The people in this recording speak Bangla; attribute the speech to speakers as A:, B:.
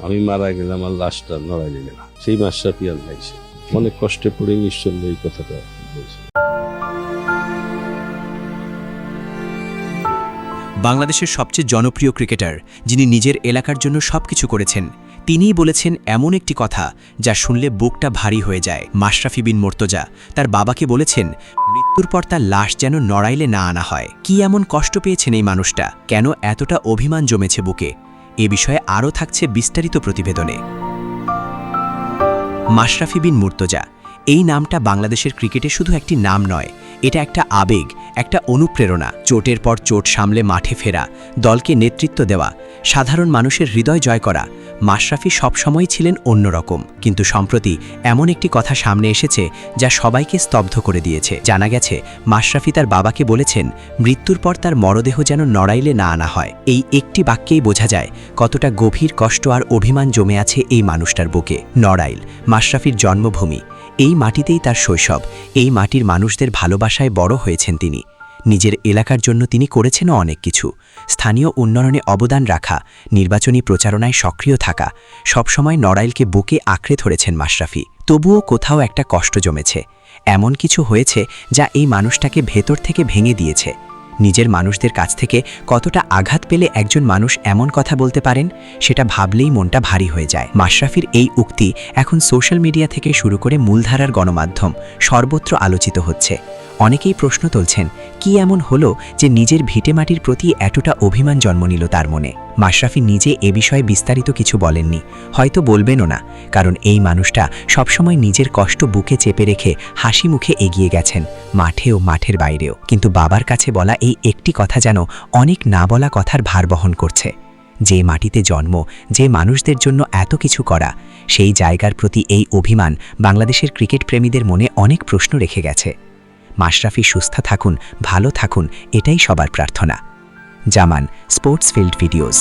A: আমি মারা গেলে আমার লাশটা নড়াই যাবে না, সেই মাশরাফি আর নাই। অনেক কষ্টে পড়ে নিশ্চন্দ এই কথাটা বলছে।
B: বাংলাদেশের সবচেয়ে জনপ্রিয় ক্রিকেটার, যিনি নিজের এলাকার জন্য সবকিছু করেছেন, তিনিই বলেছেন এমন একটি কথা যা শুনলে বুকটা ভারী হয়ে যায়। মাশরাফি বিন মুর্তজা তার বাবাকে বলেছেন মৃত্যুর পর তার লাশ যেন নড়াইলে না আনা হয়। কি এমন কষ্ট পেয়েছেন এই মানুষটা, কেন এতটা অভিমান জমেছে বুকে, এ বিষয়ে আরও থাকছে বিস্তারিত প্রতিবেদনে। মাশরাফি বিন মুর্তজা, এই নামটা বাংলাদেশের ক্রিকেটে শুধু একটি নাম নয়, এটা একটা আবেগ, একটা অনুপ্রেরণা। চোটের পর চোট সামলে মাঠে ফেরা, দলকে নেতৃত্ব দেওয়া, সাধারণ মানুষের হৃদয় জয় করা। মাশরাফি সবসময়ই ছিলেন অন্যরকম, কিন্তু সম্প্রতি এমন একটি কথা সামনে এসেছে যা সবাইকে স্তব্ধ করে দিয়েছে। জানা গেছে মাশরাফি তার বাবাকে বলেছেন মৃত্যুর পর তার মরদেহ যেন নড়াইলে না আনা হয়। এই একটি বাক্যেই বোঝা যায় কতটা গভীর কষ্ট আর অভিমান জমে আছে এই মানুষটার বুকে। নড়াইল মাশরাফির জন্মভূমি, এই মাটিতেই তার শৈশব, এই মাটির মানুষদের ভালোবাসায় বড় হয়েছেন তিনি। নিজের এলাকার জন্য তিনি করেছেনও অনেক কিছু, স্থানীয় উন্নয়নে অবদান রাখা, নির্বাচনী প্রচারণায় সক্রিয় থাকা, সবসময় নড়াইলকে বুকে আঁকড়ে ধরেছেন মাশরাফি। তবুও কোথাও একটা কষ্ট জমেছে, এমন কিছু হয়েছে যা এই মানুষটাকে ভেতর থেকে ভেঙে দিয়েছে। নিজের মানুষদের কাছ থেকে কতটা আঘাত পেলে একজন মানুষ এমন কথা বলতে পারেন, সেটা ভাবলেই মনটা ভারী হয়ে যায়। মাশরাফির এই উক্তি এখন সোশ্যাল মিডিয়া থেকে শুরু করে মূলধারার গণমাধ্যম সর্বত্র আলোচিত হচ্ছে। অনেকেই প্রশ্ন তুলছেন কি এমন হলো যে নিজের ভিটেমাটির প্রতি এতটা অভিমান জন্ম নিল তার মনে। মাশরাফি নিজে এ বিষয়ে বিস্তারিত কিছু বলেননি, হয়তো বলবেনও না, কারণ এই মানুষটা সবসময় নিজের কষ্ট বুকে চেপে রেখে হাসি মুখে এগিয়ে গেছেন, মাঠেও মাঠের বাইরেও। কিন্তু বাবার কাছে বলা এই একটি কথা যেন অনেক না বলা কথার ভার বহন করছে। যে মাটিতে জন্ম, যে মানুষদের জন্য এত কিছু করা, সেই জায়গার প্রতি এই অভিমান বাংলাদেশের ক্রিকেট প্রেমীদের মনে অনেক প্রশ্ন রেখে গেছে। মাশরাফি সুস্থ থাকুন, ভালো থাকুন, এটাই সবার প্রার্থনা। জামান, স্পোর্টস ফিল্ড ভিডিওস।